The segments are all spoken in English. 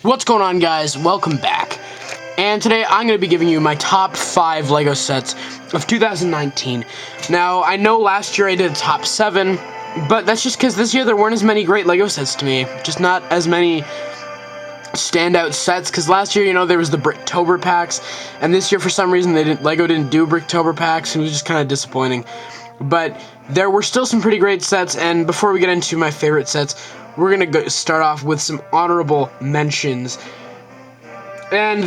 What's going on, guys? Welcome back. And today I'm going to be giving you my top 5 LEGO sets of 2019. Now, I know last year I did a top 7, but that's just because this year there weren't as many great LEGO sets to me. Just not as many standout sets, because last year, there was the Bricktober packs, and this year for some reason LEGO didn't do Bricktober packs, and it was just kind of disappointing. But there were still some pretty great sets, and before we get into my favorite sets, we're going to start off with some honorable mentions. And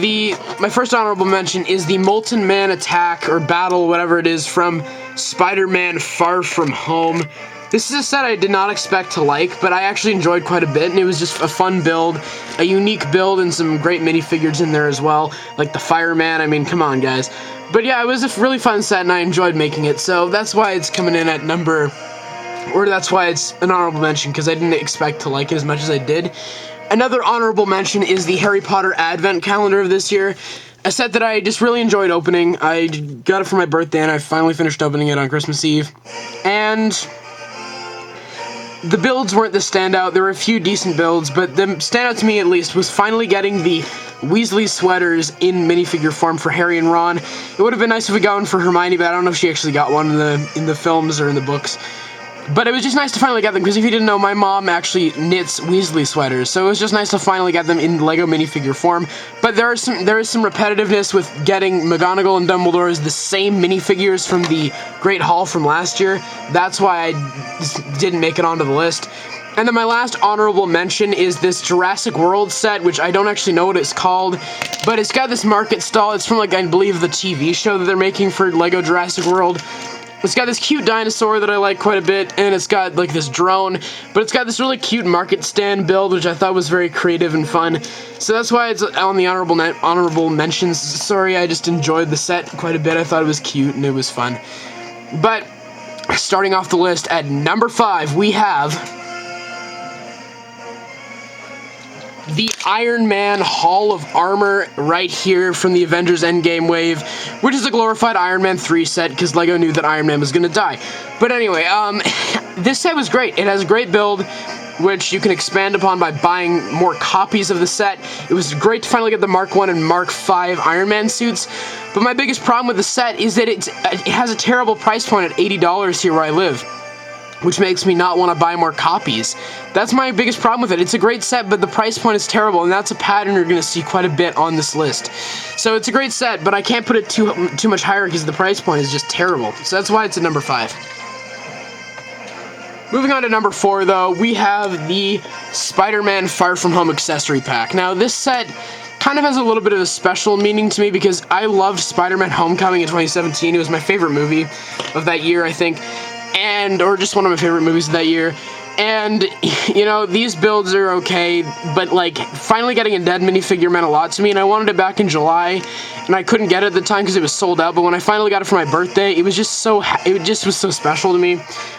my first honorable mention is the Molten Man attack, or battle, whatever it is, from Spider-Man Far From Home. This is a set I did not expect to like, but I actually enjoyed quite a bit, and it was just a fun build, a unique build, and some great minifigures in there as well, like the Fireman. I mean, come on, guys. But yeah, it was a really fun set, and I enjoyed making it, so that's why it's coming in at that's why it's an honorable mention, because I didn't expect to like it as much as I did. Another honorable mention is the Harry Potter Advent Calendar of this year, a set that I just really enjoyed opening. I got it for my birthday, and I finally finished opening it on Christmas Eve. And the builds weren't the standout. There were a few decent builds, but the standout to me, at least, was finally getting the Weasley sweaters in minifigure form for Harry and Ron. It would have been nice if we got one for Hermione, but I don't know if she actually got one in the films or in the books. But it was just nice to finally get them, because if you didn't know, my mom actually knits Weasley sweaters, so it was just nice to finally get them in LEGO minifigure form. But there is some repetitiveness with getting McGonagall and Dumbledore as the same minifigures from the Great Hall from last year. That's why I didn't make it onto the list. And then my last honorable mention is this Jurassic World set, which I don't actually know what it's called, but it's got this market stall. It's from, I believe, the TV show that they're making for LEGO Jurassic World. It's got this cute dinosaur that I like quite a bit, and it's got, this drone, but it's got this really cute market stand build, which I thought was very creative and fun. So that's why it's on the honorable mentions. Sorry, I just enjoyed the set quite a bit. I thought it was cute, and it was fun. But, starting off the list, at number 5, we have the Iron Man Hall of Armor right here from the Avengers Endgame wave, which is a glorified Iron Man 3 set, because LEGO knew that Iron Man was going to die. But anyway, this set was great. It has a great build, which you can expand upon by buying more copies of the set. It was great to finally get the Mark 1 and Mark 5 Iron Man suits, but my biggest problem with the set is that it has a terrible price point at $80 here where I live, which makes me not want to buy more copies. That's my biggest problem with it. It's a great set, but the price point is terrible, and that's a pattern you're going to see quite a bit on this list. So it's a great set, but I can't put it too much higher because the price point is just terrible. So that's why it's at number 5. Moving on to number 4, though, we have the Spider-Man Far From Home accessory pack. Now, this set kind of has a little bit of a special meaning to me because I loved Spider-Man Homecoming in 2017. It was my favorite movie of that year, I think. Or just one of my favorite movies of that year. And, these builds are okay, but, finally getting a Dead minifigure meant a lot to me, and I wanted it back in July, and I couldn't get it at the time because it was sold out, but when I finally got it for my birthday, it was just was so special to me.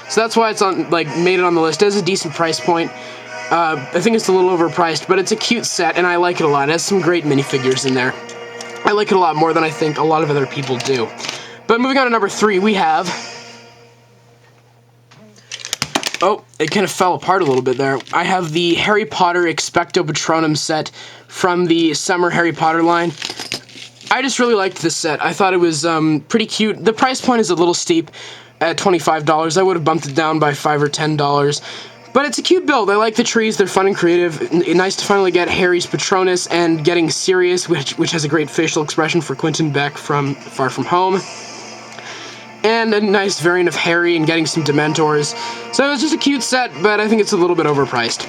So that's why it's made it on the list. It has a decent price point. I think it's a little overpriced, but it's a cute set, and I like it a lot. It has some great minifigures in there. I like it a lot more than I think a lot of other people do. But moving on to number 3, we have... Oh, it kind of fell apart a little bit there. I have the Harry Potter Expecto Patronum set from the Summer Harry Potter line. I just really liked this set. I thought it was pretty cute. The price point is a little steep at $25. I would have bumped it down by $5 or $10. But it's a cute build. I like the trees. They're fun and creative. Nice to finally get Harry's Patronus and getting Sirius, which has a great facial expression for Quentin Beck from Far From Home. And a nice variant of Harry and getting some Dementors. So it's just a cute set, but I think it's a little bit overpriced.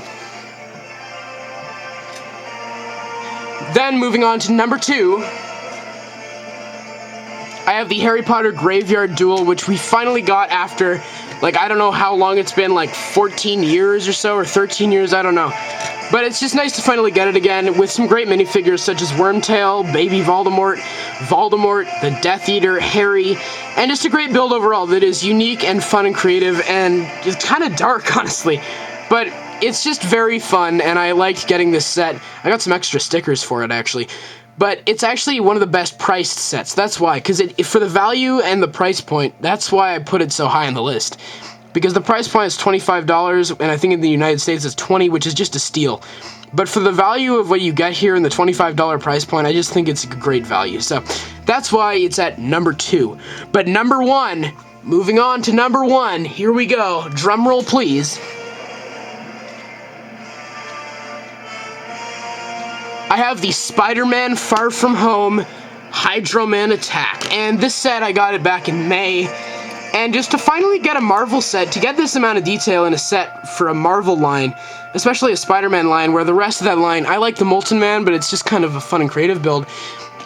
Then, moving on to number 2, I have the Harry Potter Graveyard Duel, which we finally got after, I don't know how long it's been, 14 years or so, or 13 years, I don't know. But it's just nice to finally get it again, with some great minifigures such as Wormtail, Baby Voldemort, the Death Eater, Harry, and just a great build overall that is unique and fun and creative, and it's kind of dark, honestly. But it's just very fun, and I liked getting this set. I got some extra stickers for it, actually. But it's actually one of the best priced sets. That's why, because for the value and the price point, that's why I put it so high on the list. Because the price point is $25, and I think in the United States it's $20, which is just a steal. but for the value of what you get here in the $25 price point, I just think it's a great value. So that's why it's at number 2. But number 1, moving on to number 1, here we go. Drum roll, please. I have the Spider-Man Far From Home Hydro Man Attack, and this set I got it back in May. And just to finally get a Marvel set, to get this amount of detail in a set for a Marvel line, especially a Spider-Man line, where the rest of that line, I like the Molten Man, but it's just kind of a fun and creative build.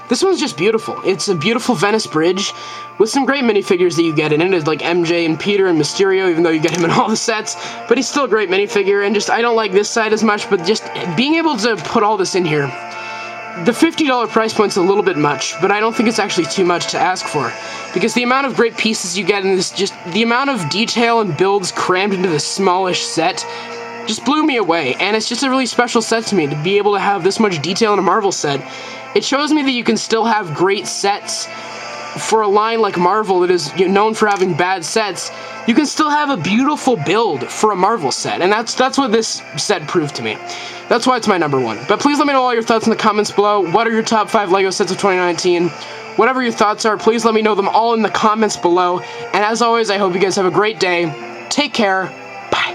This one's just beautiful. It's a beautiful Venice bridge with some great minifigures that you get in it, like MJ and Peter and Mysterio, even though you get him in all the sets, but he's still a great minifigure, and just, I don't like this side as much, but just being able to put all this in here, the $50 price point's a little bit much, but I don't think it's actually too much to ask for, because the amount of great pieces you get in this, just the amount of detail and builds crammed into this smallish set, just blew me away, and it's just a really special set to me, to be able to have this much detail in a Marvel set. It shows me that you can still have great sets for a line like Marvel that is known for having bad sets. You can still have a beautiful build for a Marvel set, and that's what this set proved to me. That's why it's my number 1. But please let me know all your thoughts in the comments below. What are your top 5 LEGO sets of 2019? Whatever your thoughts are, please let me know them all in the comments below. And as always, I hope you guys have a great day. Take care.